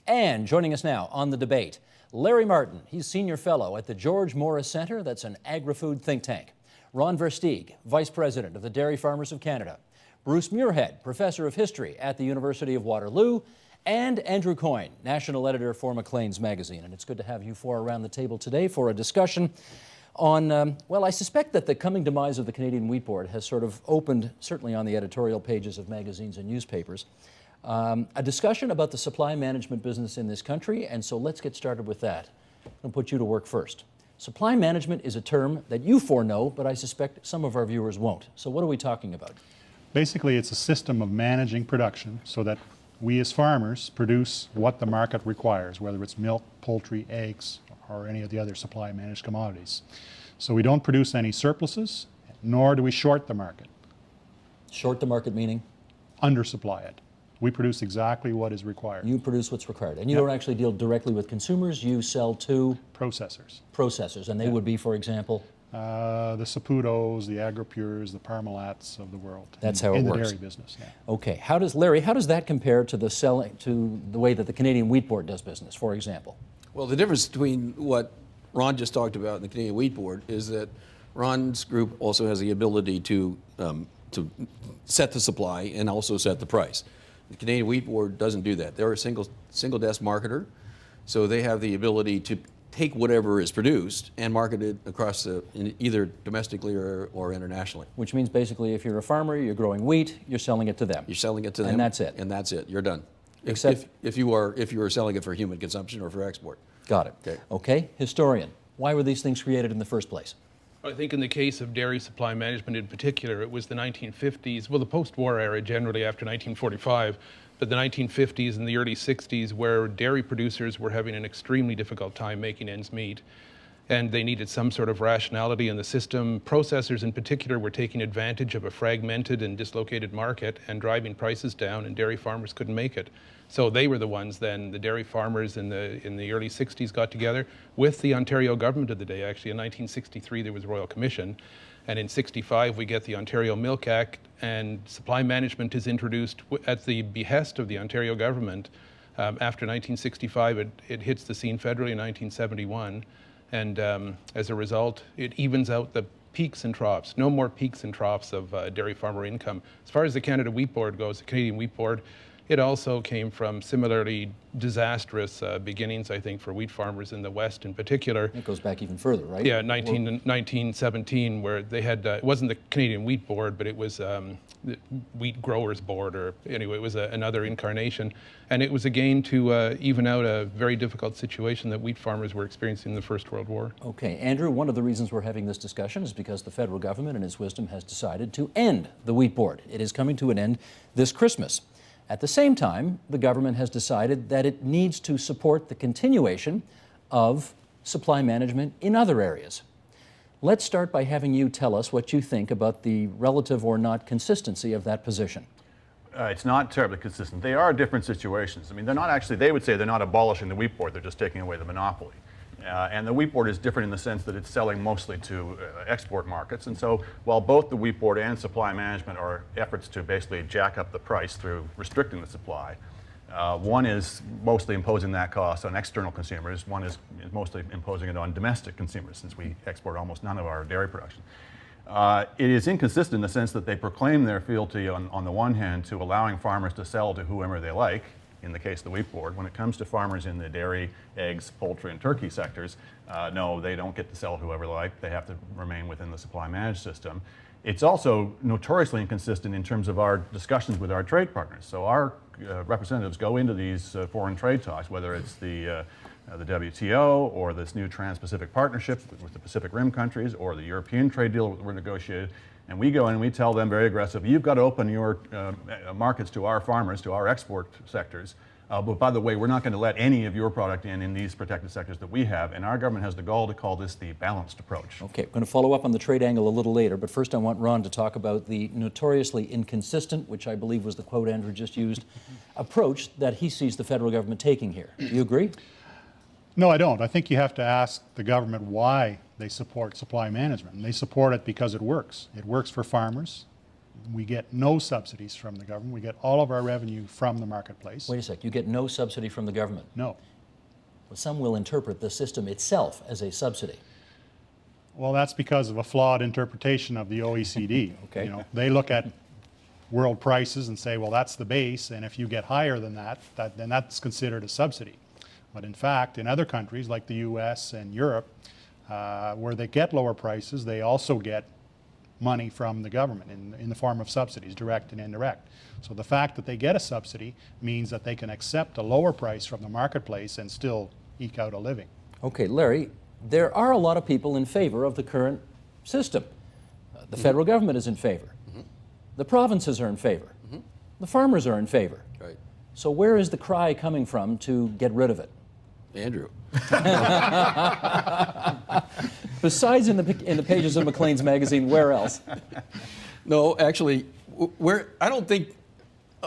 And joining us now on the debate, Larry Martin. He's Senior Fellow at the George Morris Centre. That's an agri-food think tank. Ron Versteeg, Vice President of the Dairy Farmers of Canada. Bruce Muirhead, Professor of History at the University of Waterloo. And Andrew Coyne, National Editor for Maclean's Magazine. And it's good to have you four around the table today for a discussion on, well, I suspect that the coming demise of the Canadian Wheat Board has sort of opened, certainly on the editorial pages of magazines and newspapers, a discussion about the supply management business in this country, and so let's get started with that. I'll put you to work first. Supply management is a term that you four know, but I suspect some of our viewers won't. So what are we talking about? Basically, it's a system of managing production so that we as farmers produce what the market requires, whether it's milk, poultry, eggs, or any of the other supply managed commodities. So we don't produce any surpluses, nor do we short the market. Short the market meaning? Undersupply it. We produce exactly what is required. You produce what's required. And you don't actually deal directly with consumers, you sell to? Processors. Processors, and they would be, for example? The Saputos, the Agripures, the Parmalats of the world. That's how it works. In the dairy business, yeah. Okay, Larry, how does that compare to the way that the Canadian Wheat Board does business, for example? Well, the difference between what Ron just talked about and the Canadian Wheat Board is that Ron's group also has the ability to set the supply and also set the price. The Canadian Wheat Board doesn't do that. They're a single desk marketer, so they have the ability to take whatever is produced and market it across either domestically or internationally. Which means basically if you're a farmer, you're growing wheat, you're selling it to them. You're selling it to them. And that's it. And that's it. You're done. Except if you are selling it for human consumption or for export. Got it. Okay. Historian, why were these things created in the first place? I think in the case of dairy supply management in particular, it was the 1950s, well, the post-war era generally after 1945, but the 1950s and the early 60s where dairy producers were having an extremely difficult time making ends meet. And they needed some sort of rationality in the system. Processors in particular were taking advantage of a fragmented and dislocated market and driving prices down, and dairy farmers couldn't make it. So they were the ones then, the dairy farmers in the early 60s got together with the Ontario government of the day. Actually, in 1963 there was a Royal Commission, and in 65 we get the Ontario Milk Act, and supply management is introduced at the behest of the Ontario government. After 1965 it hits the scene federally in 1971, and as a result it evens out the peaks and troughs. No more peaks and troughs of dairy farmer income. As far as the Canada Wheat Board goes, the Canadian Wheat Board, it also came from similarly disastrous beginnings, I think, for wheat farmers in the West in particular. It goes back even further, right? Yeah, 1917, where they had, it wasn't the Canadian Wheat Board, but it was the Wheat Growers Board, or anyway, it was another incarnation. And it was again to even out a very difficult situation that wheat farmers were experiencing in the First World War. Okay, Andrew, one of the reasons we're having this discussion is because the federal government, in its wisdom, has decided to end the Wheat Board. It is coming to an end this Christmas. At the same time, the government has decided that it needs to support the continuation of supply management in other areas. Let's start by having you tell us what you think about the relative or not consistency of that position. It's not terribly consistent. They are different situations. I mean, they're not actually, they would say they're not abolishing the Wheat Board, they're just taking away the monopoly. And the Wheat Board is different in the sense that it's selling mostly to export markets. And so while both the Wheat Board and supply management are efforts to basically jack up the price through restricting the supply, one is mostly imposing that cost on external consumers. One is mostly imposing it on domestic consumers, since we export almost none of our dairy production. It is inconsistent in the sense that they proclaim their fealty on the one hand to allowing farmers to sell to whoever they like, in the case of the Wheat Board. When it comes to farmers in the dairy, eggs, poultry, and turkey sectors, no, they don't get to sell whoever they like. They have to remain within the supply managed system. It's also notoriously inconsistent in terms of our discussions with our trade partners. So our representatives go into these foreign trade talks, whether it's the WTO or this new Trans-Pacific Partnership with the Pacific Rim countries or the European trade deal we're negotiated. And we go in and we tell them very aggressively, you've got to open your markets to our farmers, to our export sectors. But by the way, we're not going to let any of your product in these protected sectors that we have. And our government has the gall to call this the balanced approach. Okay, I'm going to follow up on the trade angle a little later, but first I want Ron to talk about the notoriously inconsistent, which I believe was the quote Andrew just used, approach that he sees the federal government taking here. Do you agree? No, I don't. I think you have to ask the government why they support supply management. And they support it because it works. It works for farmers. We get no subsidies from the government. We get all of our revenue from the marketplace. Wait a sec, you get no subsidy from the government. No. Well, some will interpret the system itself as a subsidy. Well, that's because of a flawed interpretation of the OECD. Okay. You know, they look at world prices and say, well, that's the base, and if you get higher than that, then that's considered a subsidy. But in fact, in other countries like the US and Europe, where they get lower prices, they also get money from the government in the form of subsidies, direct and indirect. So the fact that they get a subsidy means that they can accept a lower price from the marketplace and still eke out a living. Okay, Larry, there are a lot of people in favor of the current system. The federal government is in favor. The provinces are in favor. The farmers are in favor. Right. So where is the cry coming from to get rid of it? Andrew. Besides in the pages of Maclean's magazine, where else? No, actually, I don't think,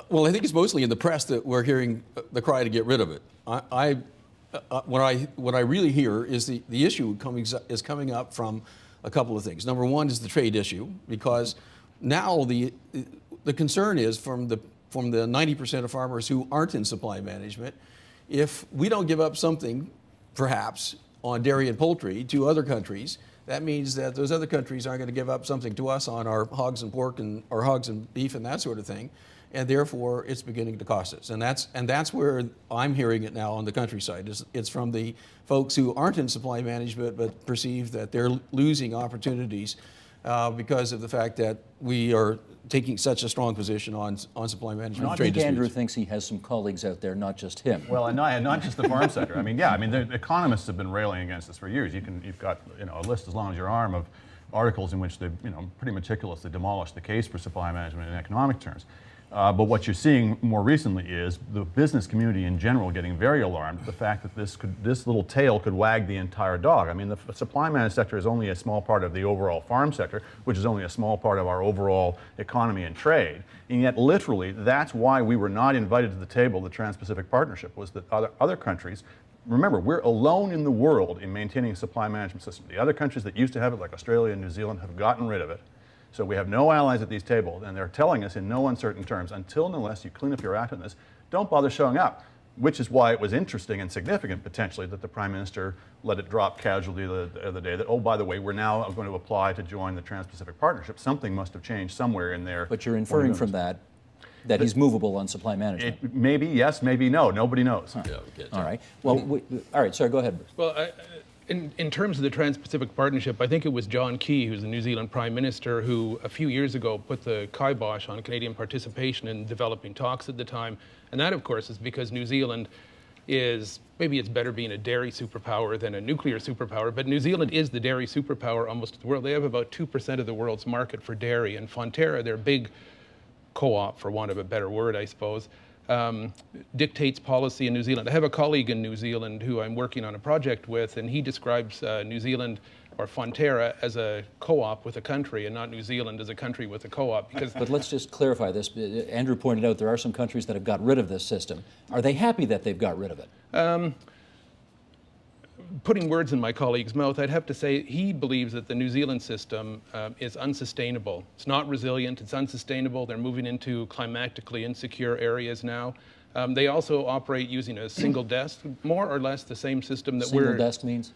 well, I think it's mostly in the press that we're hearing the cry to get rid of it. What I really hear is the issue is coming up from a couple of things. Number one is the trade issue, because now the concern is from the 90% of farmers who aren't in supply management, if we don't give up something, perhaps, on dairy and poultry to other countries, that means that those other countries aren't going to give up something to us on our hogs and pork and our hogs and beef and that sort of thing, and therefore it's beginning to cost us. And that's where I'm hearing it now on the countryside. It's from the folks who aren't in supply management but perceive that they're losing opportunities because of the fact that we are taking such a strong position on supply management. I think Andrew thinks he has some colleagues out there, not just him. Well, and not just the farm sector. I mean, yeah, I mean, the economists have been railing against this for years. You've got a list as long as your arm of articles in which they pretty meticulously demolished the case for supply management in economic terms. But what you're seeing more recently is the business community in general getting very alarmed at the fact that this little tail could wag the entire dog. I mean, the supply management sector is only a small part of the overall farm sector, which is only a small part of our overall economy and trade. And yet, literally, that's why we were not invited to the table of the Trans-Pacific Partnership, was that other countries. Remember, we're alone in the world in maintaining a supply management system. The other countries that used to have it, like Australia and New Zealand, have gotten rid of it. So we have no allies at these tables, and they're telling us in no uncertain terms, until and unless you clean up your act on this, don't bother showing up, which is why it was interesting and significant, potentially, that the Prime Minister let it drop casually the other day that, oh, by the way, we're now going to apply to join the Trans-Pacific Partnership. Something must have changed somewhere in there. But you're inferring from that he's movable on supply management. Maybe yes, maybe no. Nobody knows. Huh. Yeah, all right. Well, all right, sorry, go ahead, Bruce. Well, in terms of the Trans-Pacific Partnership, I think it was John Key, who's the New Zealand Prime Minister, who a few years ago put the kibosh on Canadian participation in developing talks at the time. And that, of course, is because New Zealand is, maybe it's better being a dairy superpower than a nuclear superpower, but New Zealand is the dairy superpower almost to the world. They have about 2% of the world's market for dairy. And Fonterra, their big co-op, for want of a better word, I suppose, dictates policy in New Zealand. I have a colleague in New Zealand who I'm working on a project with, and he describes New Zealand or Fonterra as a co-op with a country and not New Zealand as a country with a co-op. But let's just clarify this. Andrew pointed out there are some countries that have got rid of this system. Are they happy that they've got rid of it? Putting words in my colleague's mouth, I'd have to say he believes that the New Zealand system is unsustainable. It's not resilient, it's unsustainable. They're moving into climatically insecure areas now. They also operate using a single desk, more or less the same system that Single desk means?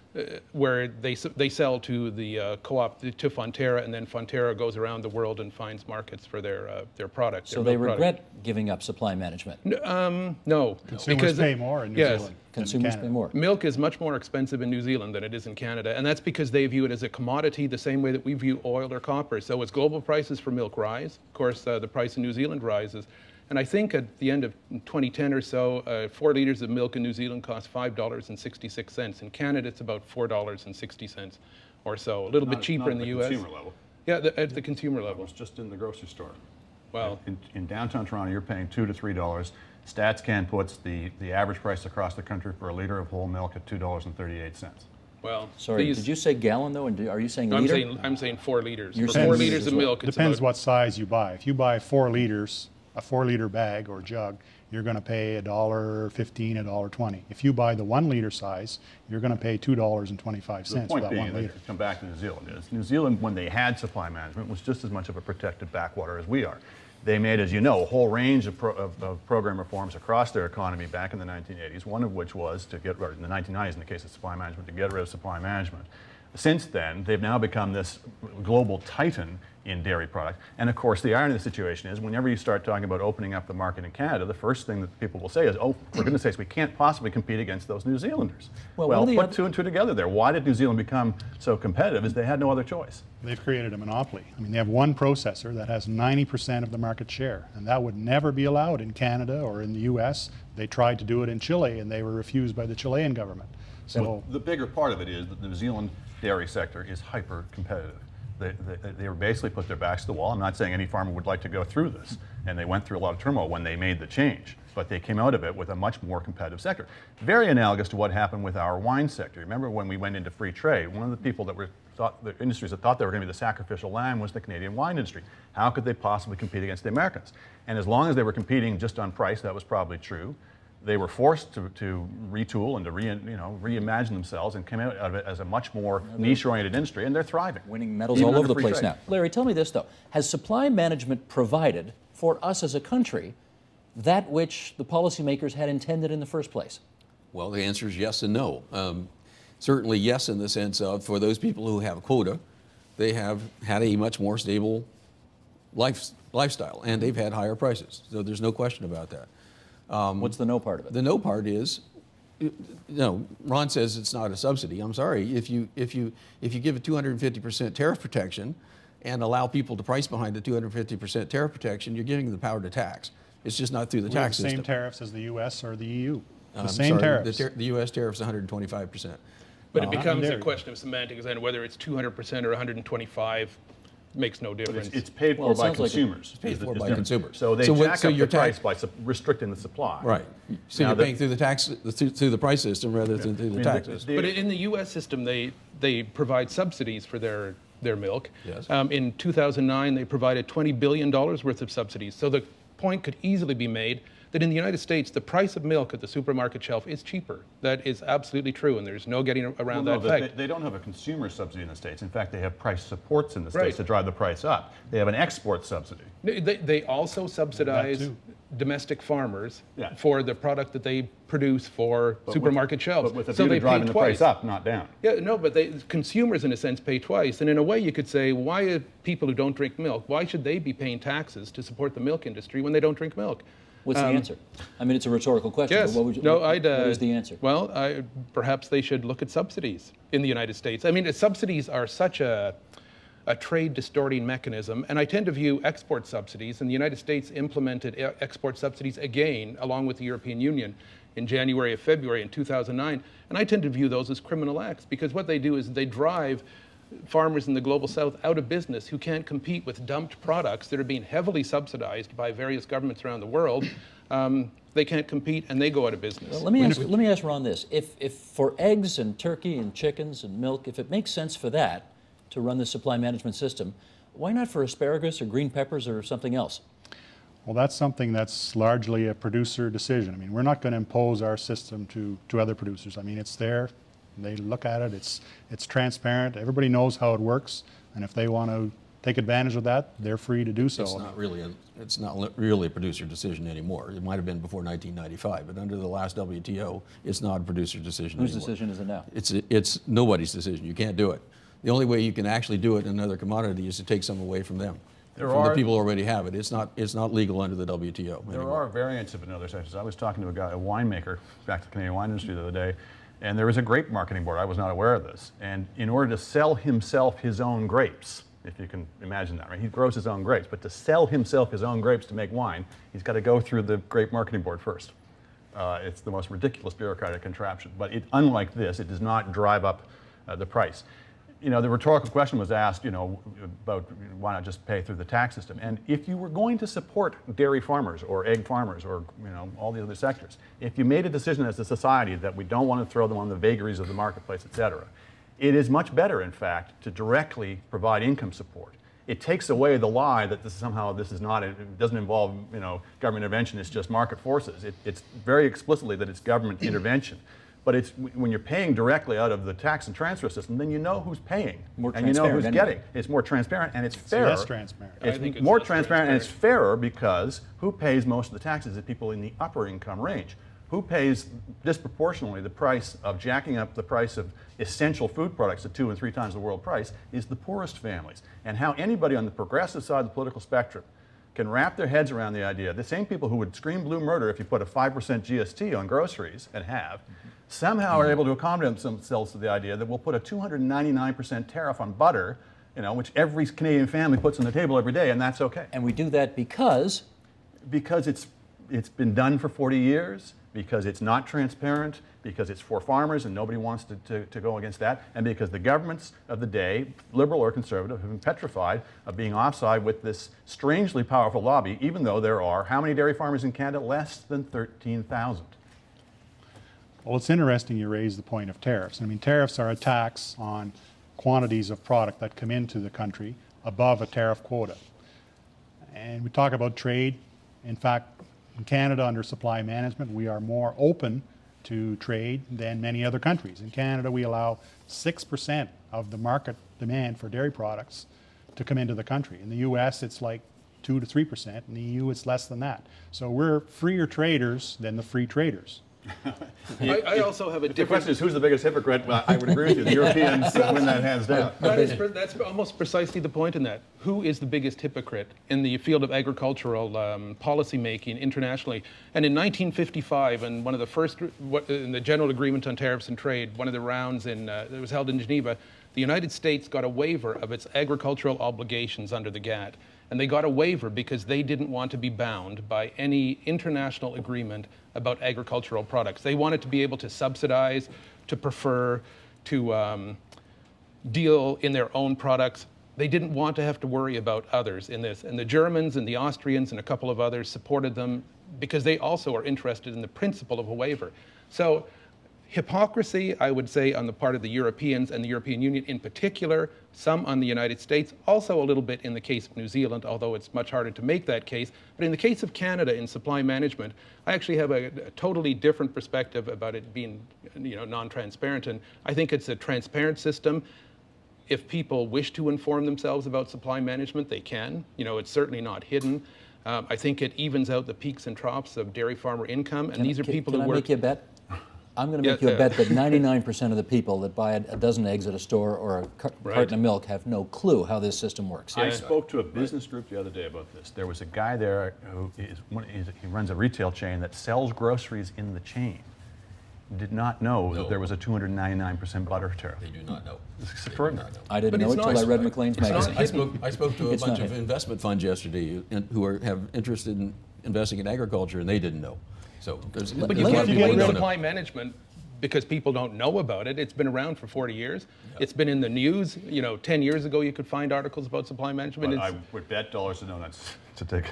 Where they sell to the co-op, to Fonterra, and then Fonterra goes around the world and finds markets for their product. So they regret giving up supply management? No. Consumers pay more in New Zealand. Consumers pay more. Milk is much more expensive in New Zealand than it is in Canada, and that's because they view it as a commodity the same way that we view oil or copper. So as global prices for milk rise, of course, the price in New Zealand rises. And I think at the end of 2010 or so, 4 liters of milk in New Zealand costs $5.66. In Canada, it's about $4.60 or so, a little bit cheaper in the U.S. Consumer level. Yeah, at the consumer level. It's just in the grocery store. Well, in downtown Toronto, you're paying $2 to $3. StatsCan puts the average price across the country for a liter of whole milk at $2.38. well, Sorry, did you say gallon though? And are you saying liter? I'm saying 4 liters. You're For saying 4 liters liters of as well. milk, it's Depends about, what size you buy. If you buy 4 liters, a 4-liter bag or jug, you're going to pay $1.15, $1.20. If you buy the 1-liter size, you're going to pay $2.25 The for point that being, 1 liter. come back to New Zealand, is New Zealand, when they had supply management, was just as much of a protected backwater as we are. They made, as you know, a whole range of program reforms across their economy back in the 1980s, one of which was to get rid, in the 1990s in the case of supply management, to get rid of supply management. Since then, they've now become this global titan in dairy products. And of course, the irony of the situation is whenever you start talking about opening up the market in Canada, the first thing that people will say is, oh, for goodness sakes, we can't possibly compete against those New Zealanders. Well, put two and two together there. Why did New Zealand become so competitive? Is they had no other choice. They've created a monopoly. I mean, they have one processor that has 90% of the market share, and that would never be allowed in Canada or in the US. They tried to do it in Chile, and they were refused by the Chilean government. So the bigger part of it is that the New Zealand dairy sector is hyper competitive. They were basically put their backs to the wall. I'm not saying any farmer would like to go through this, and they went through a lot of turmoil when they made the change, but they came out of it with a much more competitive sector. Very analogous to what happened with our wine sector. Remember when we went into free trade, one of the people that the industries that thought they were going to be the sacrificial lamb was the Canadian wine industry. How could they possibly compete against the Americans? And as long as they were competing just on price, that was probably true. They were forced to retool and to reimagine themselves and came out of it as a much more niche-oriented industry, and they're thriving. Winning medals Even all over under the free place trade. now. Larry, tell me this, though. Has supply management provided for us as a country that which the policymakers had intended in the first place? Well, the answer is yes and no. Certainly yes in the sense of for those people who have a quota, they have had a much more stable lifestyle, and they've had higher prices. So there's no question about that. What's the no part of it? The no part is, Ron says it's not a subsidy. I'm sorry. If you give a 250% tariff protection and allow people to price behind the 250% tariff protection, you're giving them the power to tax. It's just not through the tax the same system. tariffs as the US or the EU. The I'm same sorry, tariffs. The U.S. tariff's 125%. But it becomes a dairy. question of semantics, and whether it's 200% or 125 makes no difference. It's paid Well, for it by sounds like consumers. paid for Is by different. consumers. So they So what- jack so up your the price tax- by restricting the supply. Right. So Now you're the- paying through the price system rather than through the tax system. But in the U.S. system, they provide subsidies for their milk. Yes. In 2009, they provided $20 billion worth of subsidies. So the point could easily be made that in the United States, the price of milk at the supermarket shelf is cheaper. That is absolutely true, and there's no getting around Well, that no, fact. they don't have a consumer subsidy in the States. In fact, they have price supports in the Right. States to drive the price up. They have an export subsidy. They also subsidize too. domestic farmers Yeah. for the product that they produce for supermarket shelves. But with a so view they to driving pay the twice. price up, not down. Yeah, no, but consumers, in a sense, pay twice. And in a way, you could say, why are people who don't drink milk, why should they be paying taxes to support the milk industry when they don't drink milk? What's the answer? I mean, it's a rhetorical question. Yes. But what would you, no, what I'd. is the answer? Well, perhaps they should look at subsidies in the United States. I mean, subsidies are such a trade distorting mechanism, and I tend to view export subsidies, and the United States implemented export subsidies again, along with the European Union, in January or February in 2009, and I tend to view those as criminal acts, because what they do is they drive farmers in the global south out of business who can't compete with dumped products that are being heavily subsidized by various governments around the world. They can't compete and they go out of business. Well, let me ask Ron this. If for eggs and turkey and chickens and milk, if it makes sense for that to run the supply management system, why not for asparagus or green peppers or something else? Well, that's something that's largely a producer decision. I mean, we're not going to impose our system to other producers. I mean, it's there. They look at it. It's transparent. Everybody knows how it works. And if they want to take advantage of that, they're free to do so. It's not really a producer decision anymore. It might have been before 1995, but under the last WTO, it's not a producer decision Whose anymore. decision is it now? It's nobody's decision. You can't do it. The only way you can actually do it in another commodity is to take some away from them. From the people who already have it. It's not legal under the WTO. There anymore. are variants of it in other sectors. I was talking to a winemaker, back to the Canadian wine industry the other day, and there is a grape marketing board. I was not aware of this. And in order to sell himself his own grapes, if you can imagine that, right? He grows his own grapes, but to sell himself his own grapes to make wine, he's got to go through the grape marketing board first. It's the most ridiculous bureaucratic contraption. But unlike this, it does not drive up the price. You know, the rhetorical question was asked, about why not just pay through the tax system? And if you were going to support dairy farmers or egg farmers or, all the other sectors, if you made a decision as a society that we don't want to throw them on the vagaries of the marketplace, et cetera, it is much better, in fact, to directly provide income support it takes away the lie that this is not, it doesn't involve, you know, government intervention, it's just market forces. It's very explicitly that it's government intervention. But it's when you're paying directly out of the tax and transfer system, then you know who's paying. More and you know who's transparent getting. It's more transparent and it's fairer. Less transparent. I think It's it's more less transparent and it's fairer because who pays most of the taxes is people in the upper income range. Who pays disproportionately the price of jacking up the price of essential food products to 2 and 3 times the world price is the poorest families. And how anybody on the progressive side of the political spectrum can wrap their heads around the idea, the same people who would scream blue murder if you put a 5% GST on groceries, and have, somehow are able to accommodate themselves to the idea that we'll put a 299% tariff on butter, you know, which every Canadian family puts on the table every day, and that's okay. And we do that because It's been done for 40 years, because it's not transparent, because it's for farmers and nobody wants to go against that, and because the governments of the day, liberal or conservative, have been petrified of being offside with this strangely powerful lobby, even though there are, how many dairy farmers in Canada? Less than 13,000. Well, it's interesting you raise the point of tariffs. I mean, tariffs are a tax on quantities of product that come into the country above a tariff quota. And we talk about trade. In fact, in Canada, under supply management, we are more open to trade than many other countries. In Canada, we allow 6% of the market demand for dairy products to come into the country. In the US, it's like 2 to 3%. In the EU, it's less than that. So we're freer traders than the free traders. I also have a The different... question is, who's the biggest hypocrite? Well, I would agree with you. The Europeans win that hands down. That's almost precisely the point in that. Who is the biggest hypocrite in the field of agricultural policy making internationally? And in 1955, and one of the first, in the General Agreement on Tariffs and Trade, one of the rounds that was held in Geneva, the United States got a waiver of its agricultural obligations under the GATT. And they got a waiver because they didn't want to be bound by any international agreement about agricultural products. They wanted to be able to subsidize, to prefer, to deal in their own products. They didn't want to have to worry about others in this. And the Germans and the Austrians and a couple of others supported them because they also are interested in the principle of a waiver. So hypocrisy, I would say, on the part of the Europeans and the European Union in particular, some on the United States, also a little bit in the case of New Zealand, although it's much harder to make that case. But in the case of Canada in supply management, I actually have a totally different perspective about it being, you know, non-transparent. And I think it's a transparent system. If people wish to inform themselves about supply management, they can. You know, it's certainly not hidden. I think it evens out the peaks and troughs of dairy farmer income. And these are people who work... Can I make you a bet? I'm going to make you a bet that 99% of the people that buy a dozen eggs at a store or a carton of milk have no clue how this system works. I spoke to a business group the other day about this. There was a guy there who he runs a retail chain that sells groceries in the chain. Did not know that there was a 299% butter tariff. They do not know. It's extraordinary. I didn't know it until I read McLean's magazine. I spoke to a It's bunch not of hidden. investment funds yesterday who have interested in investing in agriculture, and they didn't know. So there's But you a lot can't of people who blame don't know. supply management because people don't know about it. It's been around for 40 years. It's been in the news. You know, 10 years ago, you could find articles about supply management. But I would bet dollars to donuts to take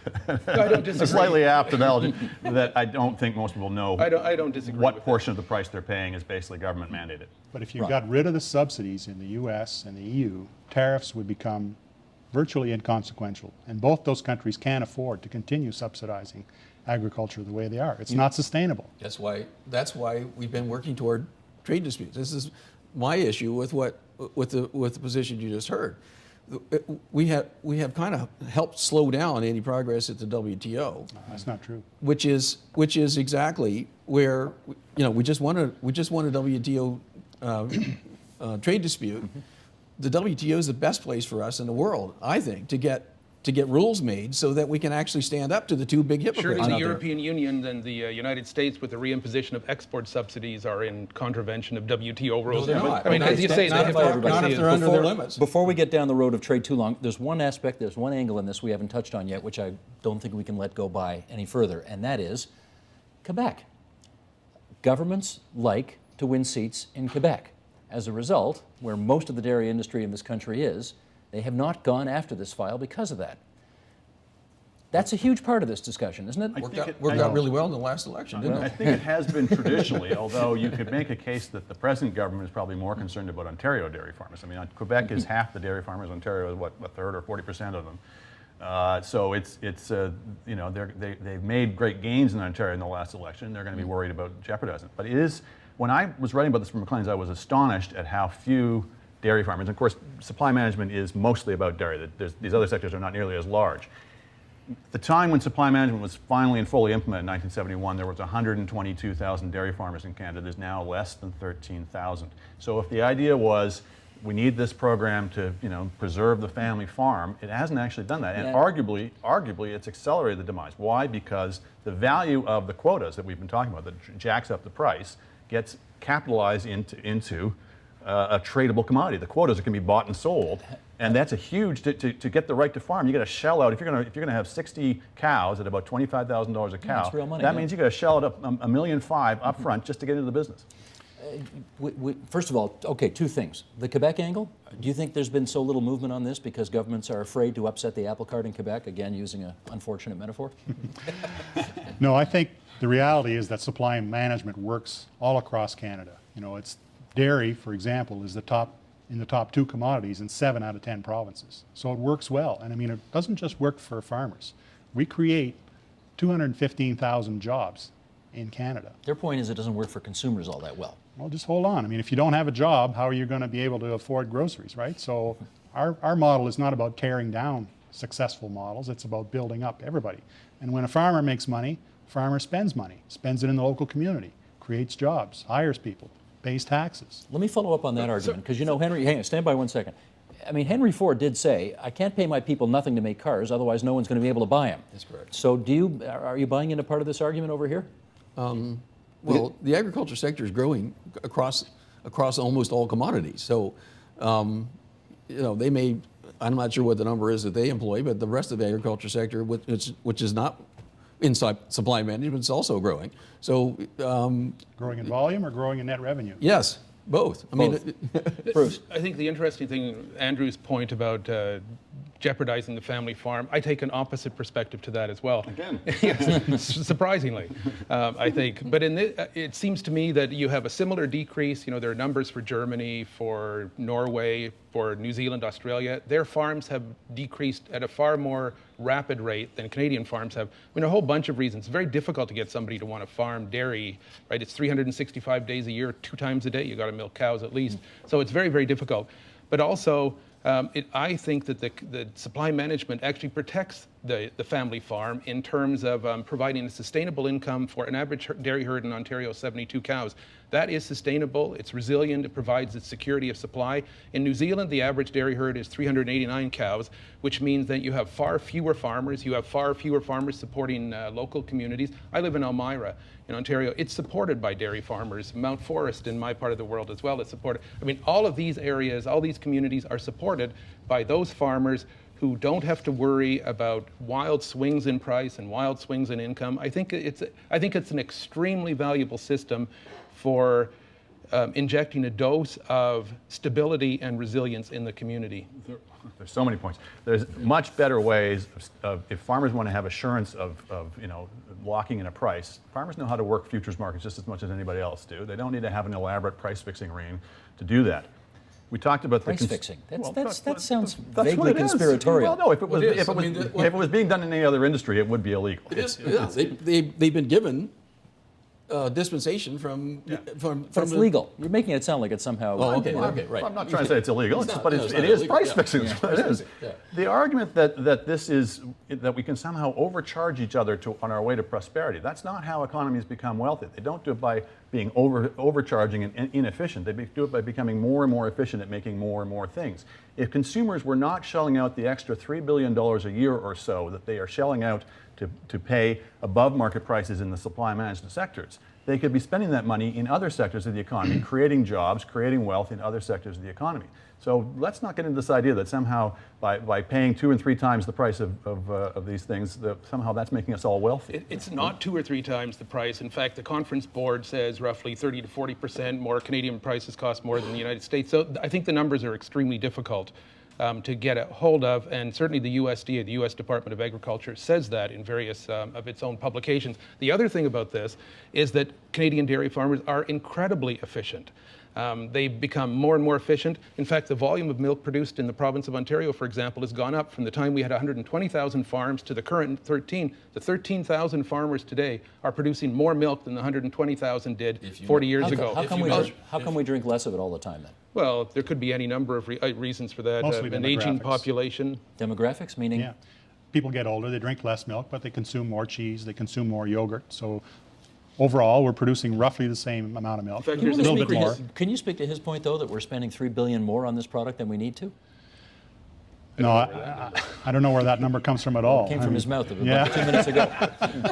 I don't disagree. a slightly apt analogy that I don't think most people know I don't disagree what with portion of the price they're paying is basically government mandated. But if you got rid of the subsidies in the US and the EU, tariffs would become virtually inconsequential. And both those countries can't afford to continue subsidizing agriculture the way they are. It's not sustainable. That's why we've been working toward trade disputes. This is my issue with the position you just heard. We have kind of helped slow down any progress at the WTO. That's not true. Which is exactly where, you know, we just won a WTO trade dispute. The WTO is the best place for us in the world, I think, to get rules made so that we can actually stand up to the two big hypocrites. Surely out the there. European Union and the United States with the reimposition of export subsidies are in contravention of WTO rules. they're not. I mean, as you say, the Not if hypocrisy they're under their limits. Before we get down the road of trade too long, there's one aspect, there's one angle in this we haven't touched on yet, which I don't think we can let go by any further, and that is Quebec. Governments like to win seats in Quebec. As a result, where most of the dairy industry in this country is, they have not gone after this file because of that. That's a huge part of this discussion, isn't it? Worked out really well in the last election, didn't I it? think it has been traditionally, although you could make a case that the present government is probably more concerned about Ontario dairy farmers. I mean, Quebec is half the dairy farmers. Ontario is what, a third or 40% of them. So you know, they've made great gains in Ontario in the last election. They're going to be worried about jeopardizing it. But it is, when I was writing about this for Maclean's, I was astonished at how few dairy farmers, and of course, supply management is mostly about dairy. These other sectors are not nearly as large. The time when supply management was finally and fully implemented in 1971, there was 122,000 dairy farmers in Canada. There's now less than 13,000. So if the idea was we need this program to, you know, preserve the family farm, it hasn't actually done that. And arguably, it's accelerated the demise. Why? Because the value of the quotas that we've been talking about, that jacks up the price, gets capitalized into a tradable commodity. The quotas that can be bought and sold. And that's a huge, to get the right to farm, you got to shell out, if you're going to have 60 cows at about $25,000 a cow, that's real money, that means you got to shell it up $1.5 million up front just to get into the business. First of all, okay, two things. The Quebec angle, do you think there's been so little movement on this because governments are afraid to upset the apple cart in Quebec, again using an unfortunate metaphor? No, I think the reality is that supply management works all across Canada. You know, it's dairy, for example, is in the top 2 commodities in 7 out of 10 provinces. So it works well. And I mean, it doesn't just work for farmers. We create 215,000 jobs in Canada. Their point is it doesn't work for consumers all that well. Well, just hold on. I mean, if you don't have a job, how are you going to be able to afford groceries, right? So our model is not about tearing down successful models. It's about building up everybody. And when a farmer makes money, a farmer spends money, spends it in the local community, creates jobs, hires people, pays taxes. Let me follow up on that argument, because you know, Henry, hang on, stand by one second. I mean, Henry Ford did say, I can't pay my people nothing to make cars, otherwise no one's going to be able to buy them. That's correct. So are you buying into part of this argument over here? Well, the agriculture sector is growing across almost all commodities. So, you know, they may, I'm not sure what the number is that they employ, but the rest of the agriculture sector, which is not inside supply management, is also growing. So, Growing in volume or growing in net revenue? yes, both. I mean, Bruce? I think the interesting thing, Andrew's point about jeopardizing the family farm, I take an opposite perspective to that as well. Again. Yes, surprisingly, I think. But it seems to me that you have a similar decrease. You know, there are numbers for Germany, for Norway, for New Zealand, Australia. Their farms have decreased at a far more rapid rate than Canadian farms have. I mean, a whole bunch of reasons. It's very difficult to get somebody to want to farm dairy, right? It's 365 days a year, 2 times a day. You got to milk cows at least. So it's very, very difficult. But also, I think that the supply management actually protects the family farm in terms of providing a sustainable income for an average dairy herd in Ontario, 72 cows. That is sustainable, it's resilient, it provides its security of supply. In New Zealand, the average dairy herd is 389 cows, which means that you have far fewer farmers, supporting local communities. I live in Elmira in Ontario. It's supported by dairy farmers. Mount Forest in my part of the world as well is supported. I mean, all of these areas, all these communities are supported by those farmers who don't have to worry about wild swings in price and wild swings in income. I think it's an extremely valuable system for injecting a dose of stability and resilience in the community. There's so many points. There's much better ways of if farmers want to have assurance of you know, locking in a price. Farmers know how to work futures markets just as much as anybody else do. They don't need to have an elaborate price fixing ring to do that. We talked about Price fixing. That sounds that's vaguely what it is. conspiratorial. Well, no, if it was being done in any other industry, it would be illegal. it is, they've been given dispensation from But it's legal. You're making it sound like it's somehow... Oh, okay, right. I'm not trying to say it's illegal, It's not- but no, it's it not is illegal. price Yeah. fixing. Yeah, Is what it price is. fixing, yeah. The argument that we can somehow overcharge each other on our way to prosperity, that's not how economies become wealthy. They don't do it by being overcharging and inefficient. They do it by becoming more and more efficient at making more and more things. If consumers were not shelling out the extra $3 billion a year or so that they are shelling out to pay above market prices in the supply management sectors, they could be spending that money in other sectors of the economy, creating jobs, creating wealth in other sectors of the economy. So let's not get into this idea that somehow by paying 2 and 3 times the price of these things, somehow that's making us all wealthy. It's not 2 or 3 times the price. In fact, the conference board says roughly 30 to 40% more Canadian prices cost more than the United States. So I think the numbers are extremely difficult. to get a hold of, and certainly the USDA, the U.S. Department of Agriculture, says that in various of its own publications. The other thing about this is that Canadian dairy farmers are incredibly efficient. They've become more and more efficient. In fact, the volume of milk produced in the province of Ontario, for example, has gone up from the time we had 120,000 farms to the current 13. The 13,000 farmers today are producing more milk than the 120,000 did 40 years ago. How come we drink less of it all the time then? Well, there could be any number of reasons for that. Mostly An aging demographics. population. Demographics, meaning? Yeah. People get older, they drink less milk, but they consume more cheese, they consume more yogurt. So overall, we're producing roughly the same amount of milk, fact, a here's little the bit more. Can you speak to his point, though, that we're spending $3 billion more on this product than we need to? No, I don't know where that number comes from at all. Came from his mouth about yeah. 2 minutes ago.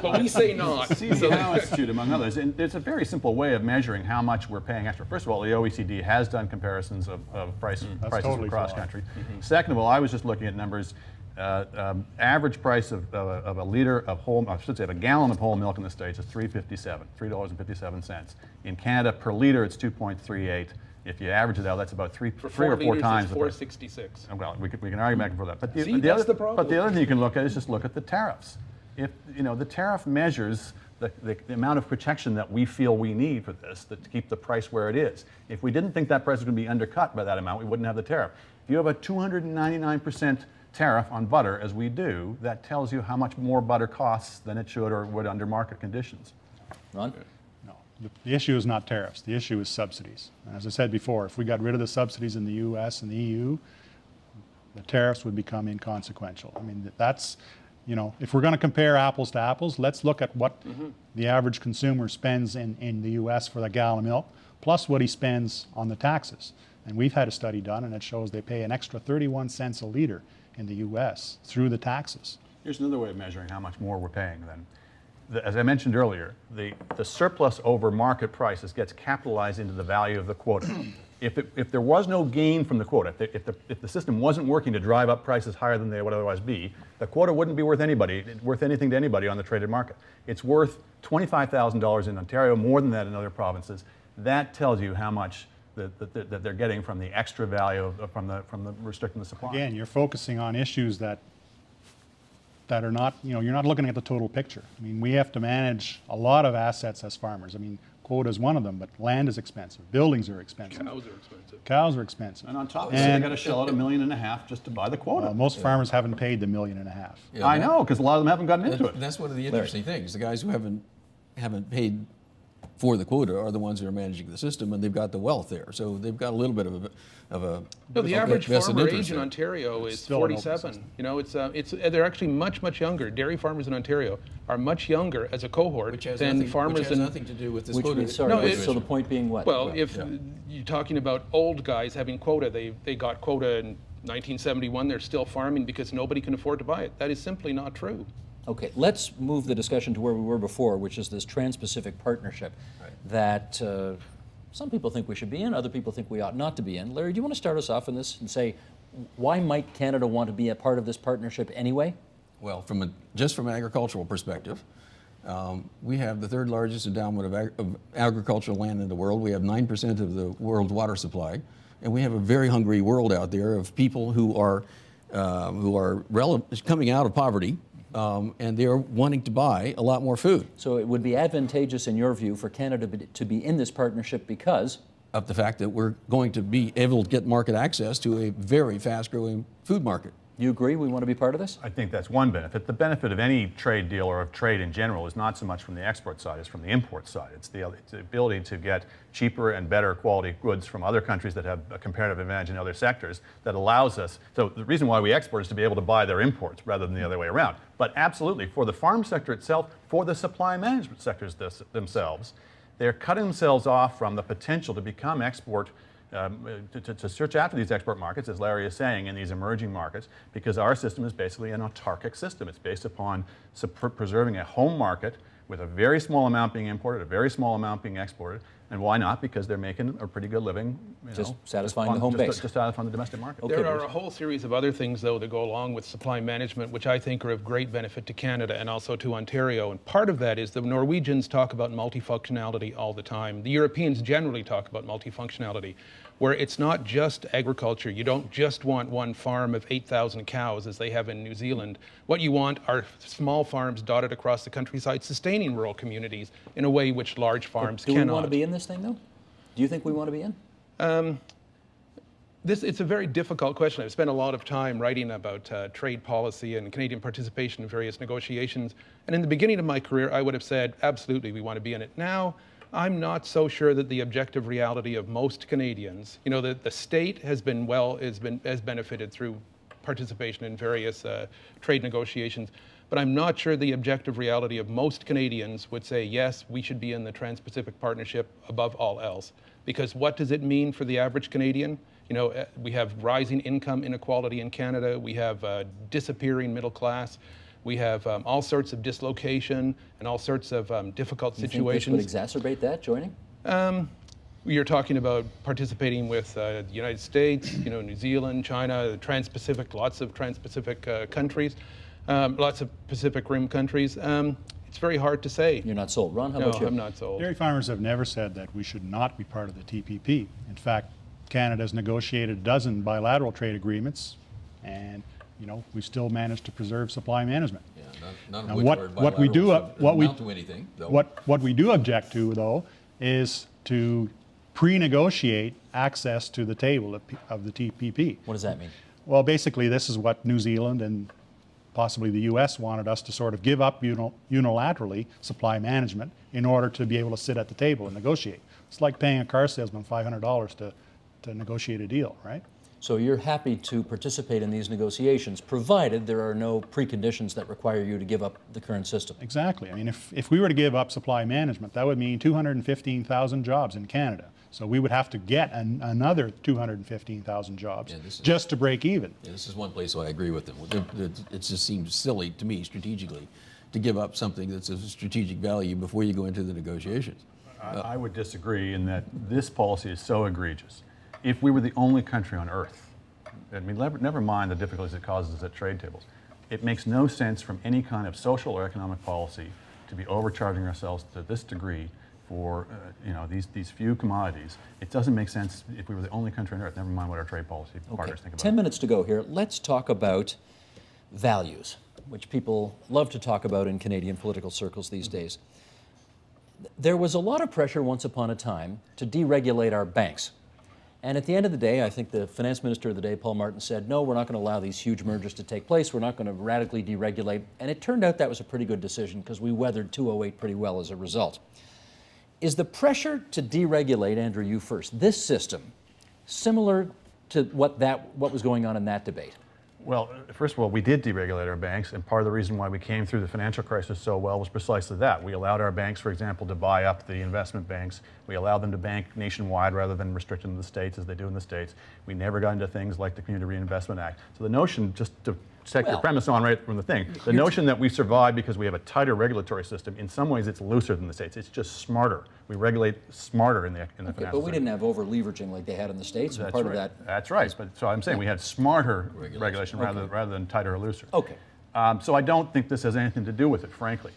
But we say not. See, the Howe Institute, among others, and there's a very simple way of measuring how much we're paying extra. First of all, the OECD has done comparisons of prices totally across flawed. country. Second of all, I was just looking at numbers. Average price of a liter of whole, I should say, of a gallon of whole milk in the States is $3.57. In Canada, per liter, it's 2.38. If you average it out, that's about three or four times the price. 466. Well, we can argue back and forth that. But See, that's the problem. But the other thing you can look at is just look at the tariffs. If the tariff measures the amount of protection that we feel we need for this to keep the price where it is. If we didn't think that price was going to be undercut by that amount, we wouldn't have the tariff. If you have a 299% tariff on butter, as we do, that tells you how much more butter costs than it should or would under market conditions. Ron? No, the issue is not tariffs. The issue is subsidies. And as I said before, if we got rid of the subsidies in the U.S. and the EU, the tariffs would become inconsequential. I mean, that's, if we're going to compare apples to apples, let's look at what the average consumer spends in the U.S. for the gallon of milk, plus what he spends on the taxes. And we've had a study done, and it shows they pay an extra 31 cents a liter in the U.S. through the taxes. Here's another way of measuring how much more we're paying then. As I mentioned earlier, the surplus over market prices gets capitalized into the value of the quota. If there was no gain from the quota, if the system wasn't working to drive up prices higher than they would otherwise be, the quota wouldn't be worth anything to anybody on the traded market. It's worth $25,000 in Ontario, more than that in other provinces. That tells you how much that they're getting from the extra value from the restricting the supply. Again, you're focusing on issues that are not, you're not looking at the total picture. I mean, we have to manage a lot of assets as farmers. I mean, quota is one of them, but land is expensive, buildings are expensive. Cows are expensive. Cows are expensive. And on top of that, they got to shell out $1.5 million just to buy the quota. Most farmers haven't paid the $1.5 million. Yeah, I know, because a lot of them haven't gotten into it. That's one of the interesting things. The guys who haven't paid for the quota are the ones that are managing the system, and they've got the wealth there. So they've got a little bit of a No, the average vested farmer interest age in there. Ontario is Still an open 47. system. They're actually much younger. Dairy farmers in Ontario are much younger as a cohort Which has than nothing, farmers which has in. nothing to do with this Which quota. means, sorry, No, it- so the point being what? Well, if yeah. you're talking about old guys having quota, they got quota in 1971. They're still farming because nobody can afford to buy it. That is simply not true. Okay, let's move the discussion to where we were before, which is this Trans-Pacific Partnership that some people think we should be in, other people think we ought not to be in. Larry, do you want to start us off on this and say, why might Canada want to be a part of this partnership anyway? Well, just from an agricultural perspective, we have the third largest endowment of agricultural land in the world. We have 9% of the world's water supply, and we have a very hungry world out there of people who are coming out of poverty, and they're wanting to buy a lot more food. So it would be advantageous, in your view, for Canada to be in this partnership because Of the fact that we're going to be able to get market access to a very fast-growing food market. Do you agree we want to be part of this? I think that's one benefit. The benefit of any trade deal or of trade in general is not so much from the export side, it's from the import side. It's the ability to get cheaper and better quality goods from other countries that have a comparative advantage in other sectors that allows us. So the reason why we export is to be able to buy their imports rather than the other way around. But absolutely, for the farm sector itself, for the supply management sectors themselves, they're cutting themselves off from the potential to become export to search after these export markets, as Larry is saying, in these emerging markets, because our system is basically an autarkic system. It's based upon preserving a home market with a very small amount being imported, a very small amount being exported, And why not? Because they're making a pretty good living. Just satisfying the home base. Just satisfying the domestic market. Okay, There are Bruce. a whole series of other things, though, that go along with supply management, which I think are of great benefit to Canada and also to Ontario. And part of that is the Norwegians talk about multifunctionality all the time. The Europeans generally talk about multifunctionality, where it's not just agriculture. You don't just want one farm of 8,000 cows, as they have in New Zealand. What you want are small farms dotted across the countryside, sustaining rural communities in a way which large farms Do cannot. we want to be in this thing, though? Do you think we want to be in? It's a very difficult question. I've spent a lot of time writing about trade policy and Canadian participation in various negotiations. And in the beginning of my career, I would have said, absolutely, we want to be in it. Now, I'm not so sure that the objective reality of most Canadians, you know, the state has benefited through participation in various trade negotiations. But I'm not sure the objective reality of most Canadians would say, yes, we should be in the Trans-Pacific Partnership above all else. Because what does it mean for the average Canadian? You know, we have rising income inequality in Canada. We have disappearing middle class. We have all sorts of dislocation and all sorts of difficult situations. You think this would exacerbate that, joining? You're talking about participating with the United States, you know, New Zealand, China, the Trans-Pacific, lots of Trans-Pacific countries, lots of Pacific Rim countries. It's very hard to say. You're not sold. Ron, how No, about you? I'm not sold. Dairy farmers have never said that we should not be part of the TPP. In fact, Canada's negotiated a dozen bilateral trade agreements, and you know we still managed to preserve supply management. Yeah, none of Now, which what- are what we do- bilateral, so what we- amount to anything, though. What we do object to, though, is to pre-negotiate access to the table of the TPP. What does that mean? Well, basically, this is what New Zealand and possibly the U.S. wanted us to sort of give up unilaterally supply management in order to be able to sit at the table and negotiate. It's like paying a car salesman $500 to negotiate a deal, right? So you're happy to participate in these negotiations, provided there are no preconditions that require you to give up the current system. Exactly. I mean, if we were to give up supply management, that would mean 215,000 jobs in Canada. So we would have to get another 215,000 jobs just to break even. Yeah, this is one place where I agree with them. It just seems silly to me strategically to give up something that's of strategic value before you go into the negotiations. I would disagree in that this policy is so egregious. If we were the only country on earth, I mean, never mind the difficulties it causes at trade tables, it makes no sense from any kind of social or economic policy to be overcharging ourselves to this degree for you know, these few commodities. It doesn't make sense if we were the only country on earth, never mind what our trade policy partners think about 10 it. minutes to go here. Let's talk about values, which people love to talk about in Canadian political circles these days. There was a lot of pressure once upon a time to deregulate our banks. And at the end of the day, I think the finance minister of the day, Paul Martin, said, no, we're not going to allow these huge mergers to take place. We're not going to radically deregulate. And it turned out that was a pretty good decision because we weathered 2008 pretty well as a result. Is the pressure to deregulate, Andrew, you first, this system, similar to what was going on in that debate? Well, first of all, we did deregulate our banks, and part of the reason why we came through the financial crisis so well was precisely that. We allowed our banks, for example, to buy up the investment banks. We allowed them to bank nationwide rather than restricted to the states as they do in the states. We never got into things like the Community Reinvestment Act. So the notion, just to take your premise on right from the thing, the notion that we survive because we have a tighter regulatory system, in some ways it's looser than the states. It's just smarter. We regulate smarter in the financial But we sector. didn't have over-leveraging like they had in the States, and That's part right. of that... That's right. But so I'm saying we had smarter regulation rather than tighter or looser. Okay. So I don't think this has anything to do with it, frankly.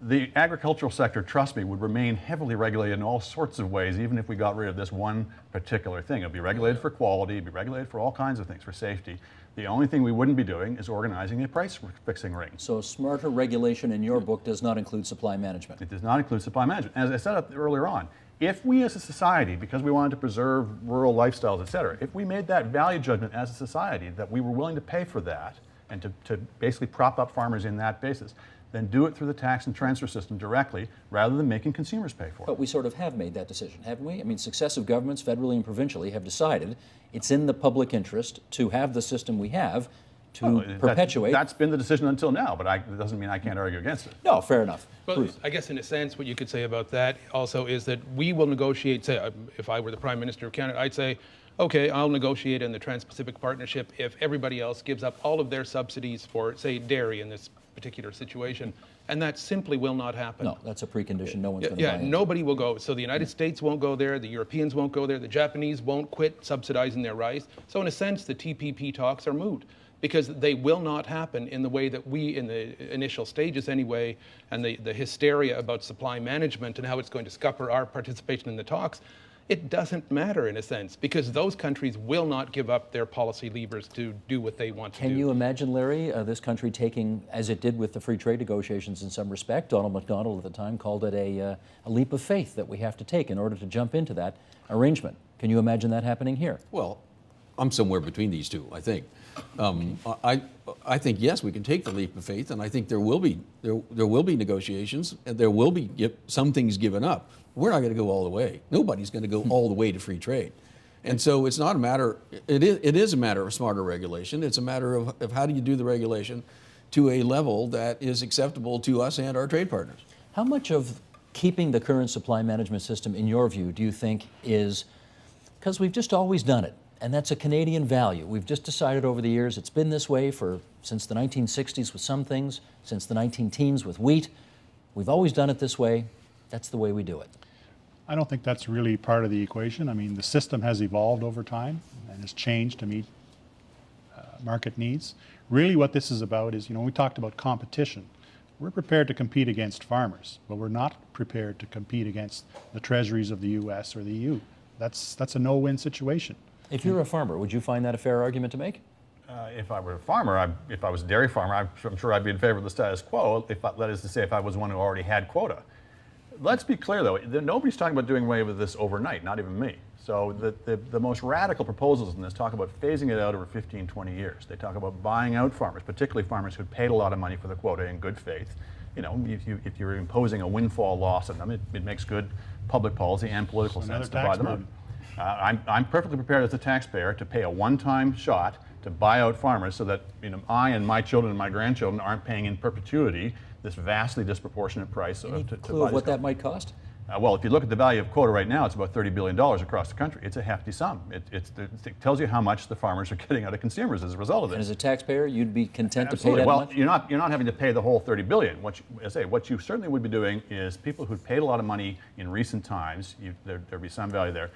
The agricultural sector, trust me, would remain heavily regulated in all sorts of ways, even if we got rid of this one particular thing. It would be regulated for quality, it would be regulated for all kinds of things, for safety. The only thing we wouldn't be doing is organizing a price fixing ring. So smarter regulation in your book does not include supply management. It does not include supply management. As I said earlier on, if we as a society, because we wanted to preserve rural lifestyles, et cetera, if we made that value judgment as a society that we were willing to pay for that and to basically prop up farmers in that basis, then do it through the tax and transfer system directly rather than making consumers pay for it. But we sort of have made that decision, haven't we? I mean, successive governments, federally and provincially, have decided it's in the public interest to have the system we have to perpetuate. That's been the decision until now, but it doesn't mean I can't argue against it. No, fair enough. Well, Bruce. I guess in a sense what you could say about that also is that we will negotiate, say, if I were the Prime Minister of Canada, I'd say, okay, I'll negotiate in the Trans-Pacific Partnership if everybody else gives up all of their subsidies for, say, dairy in this particular situation, And that simply will not happen. No, that's a precondition. No one's going to buy Yeah, into. nobody will go. So the United States won't go there, the Europeans won't go there, the Japanese won't quit subsidizing their rice. So in a sense, the TPP talks are moot because they will not happen in the way that we, in the initial stages anyway, and the hysteria about supply management and how it's going to scupper our participation in the talks, it doesn't matter in a sense because those countries will not give up their policy levers to do what they want to do. Can you imagine, Larry, this country taking, as it did with the free trade negotiations in some respect, Donald MacDonald at the time called it a leap of faith that we have to take in order to jump into that arrangement. Can you imagine that happening here? Well, I'm somewhere between these two, I think. I think, yes, we can take the leap of faith, and I think there will be negotiations, and there will be some things given up. We're not going to go all the way. Nobody's going to go all the way to free trade. And so it's not a matter, it is a matter of smarter regulation. It's a matter of how do you do the regulation to a level that is acceptable to us and our trade partners. How much of keeping the current supply management system, in your view, do you think is, because we've just always done it, and that's a Canadian value. We've just decided over the years it's been this way since the 1960s with some things, since the 19-teens with wheat. We've always done it this way. That's the way we do it. I don't think that's really part of the equation. I mean, the system has evolved over time and has changed to meet market needs. Really what this is about is, we talked about competition. We're prepared to compete against farmers, but we're not prepared to compete against the treasuries of the US or the EU. That's a no-win situation. If you're a farmer, would you find that a fair argument to make? If I were a farmer, if I was a dairy farmer, I'm sure I'd be in favor of the status quo, that is to say, if I was one who already had quota. Let's be clear, though, nobody's talking about doing away with this overnight, not even me. So the most radical proposals in this talk about phasing it out over 15, 20 years. They talk about buying out farmers, particularly farmers who paid a lot of money for the quota in good faith. If you're imposing a windfall loss on them, it makes good public policy and political sense to buy them out. I'm perfectly prepared as a taxpayer to pay a one-time shot to buy out farmers so that I and my children and my grandchildren aren't paying in perpetuity this vastly disproportionate price. Any to clue buy of what this that might cost? Well, if you look at the value of quota right now, it's about $30 billion across the country. It's a hefty sum. It tells you how much the farmers are getting out of consumers as a result of this. And as a taxpayer, you'd be content Absolutely. to pay that Well, much? you're not having to pay the whole $30 billion. What you certainly would be doing is people who paid a lot of money in recent times, there'd be some value there.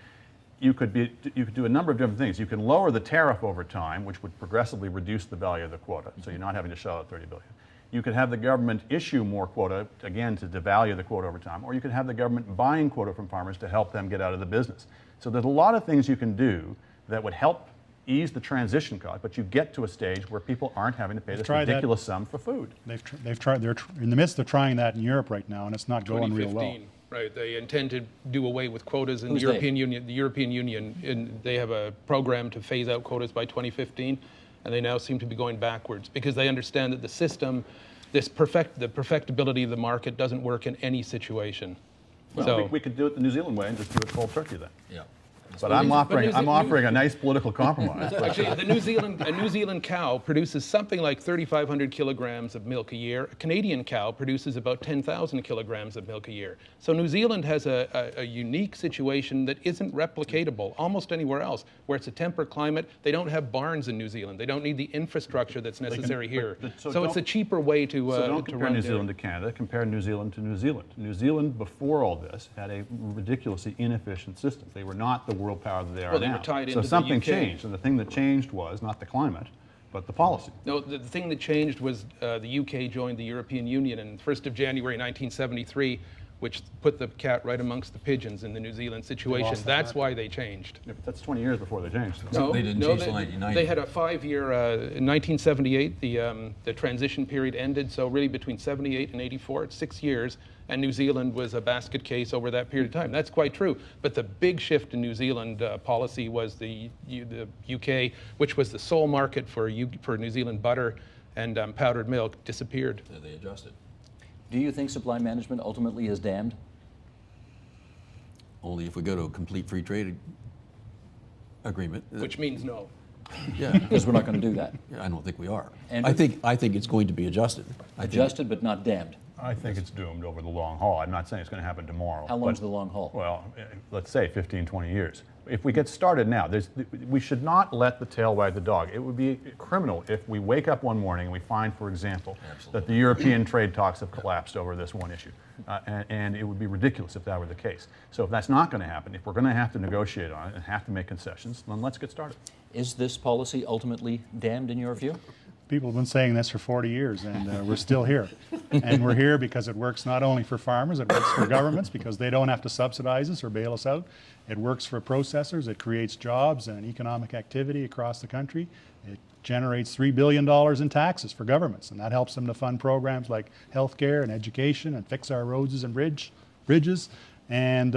You could do a number of different things. You can lower the tariff over time, which would progressively reduce the value of the quota. So you're not having to shell out $30 billion. You could have the government issue more quota, again, to devalue the quota over time, or you could have the government buying quota from farmers to help them get out of the business. So there's a lot of things you can do that would help ease the transition cost, but you get to a stage where people aren't having to pay this ridiculous sum for food. They're in the midst of trying that in Europe right now, and it's not going real well. Right, they intend to do away with quotas in Who's the European Union. The European Union, and they have a program to phase out quotas by 2015, and they now seem to be going backwards because they understand that the system, the perfectibility of the market doesn't work in any situation. Well, so we could do it the New Zealand way and just do it cold turkey then. Yeah. But I'm offering a nice political compromise. actually, a New Zealand cow produces something like 3,500 kilograms of milk a year. A Canadian cow produces about 10,000 kilograms of milk a year. So New Zealand has a unique situation that isn't replicatable almost anywhere else, where it's a temperate climate. They don't have barns in New Zealand. They don't need the infrastructure that's necessary here. So it's a cheaper way to So don't compare run New Zealand to Canada. Compare New Zealand to New Zealand. New Zealand, before all this, had a ridiculously inefficient system. They were not the world power that they are Well, they now. were tied So into the something UK. changed, and the thing that changed was not the climate, but the policy. No, the thing that changed was the UK joined the European Union on 1st of January 1973, which put the cat right amongst the pigeons in the New Zealand situation. That's why they changed. Yeah, but that's 20 years before they changed. No, They didn't change till 1990. They had a 5-year, in 1978, the transition period ended, so really between 78 and 84, it's 6 years, and New Zealand was a basket case over that period of time. That's quite true, but the big shift in New Zealand policy was the UK, which was the sole market for New Zealand butter and powdered milk, disappeared. Yeah, they adjusted. Do you think supply management ultimately is damned? Only if we go to a complete free trade agreement. Which means no. Yeah, Because we're not going to do that. I don't think we are. Andrew? I think it's going to be adjusted. Adjusted but not damned. I think it's doomed over the long haul. I'm not saying it's going to happen tomorrow. How long's but- the long haul? Well, let's say 15, 20 years. if we get started now, we should not let the tail wag the dog. It would be criminal if we wake up one morning and we find, for example, that the European trade talks have collapsed over this one issue. And it would be ridiculous if that were the case. So if that's not going to happen, if we're going to have to negotiate on it and have to make concessions, then let's get started. Is this policy ultimately damned in your view? People have been saying this for 40 years, and we're still here. And we're here because it works not only for farmers, it works for governments because they don't have to subsidize us or bail us out. It works for processors. It creates jobs and economic activity across the country. It generates $3 billion in taxes for governments, and that helps them to fund programs like healthcare and education and fix our roads and bridges. And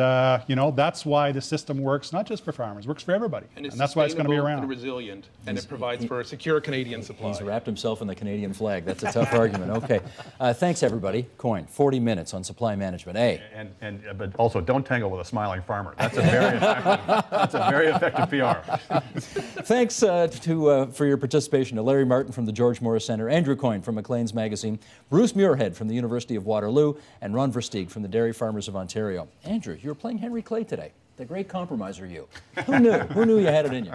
you know, that's why the system works not just for farmers, it works for everybody. And it's that's why it's going to be sustainable around. and resilient, and it provides for a secure Canadian supply. He's wrapped himself in the Canadian flag. That's a tough argument. Okay. Thanks, everybody. Coyne, 40 minutes on supply management. But also, don't tangle with a smiling farmer. That's a very effective, that's a very effective PR. Thanks for your participation to Larry Martin from the George Morris Centre, Andrew Coyne from Maclean's Magazine, Bruce Muirhead from the University of Waterloo, and Ron Versteeg from the Dairy Farmers of Ontario. Andrew, you were playing Henry Clay today. The great compromiser, you. Who knew? Who knew you had it in you?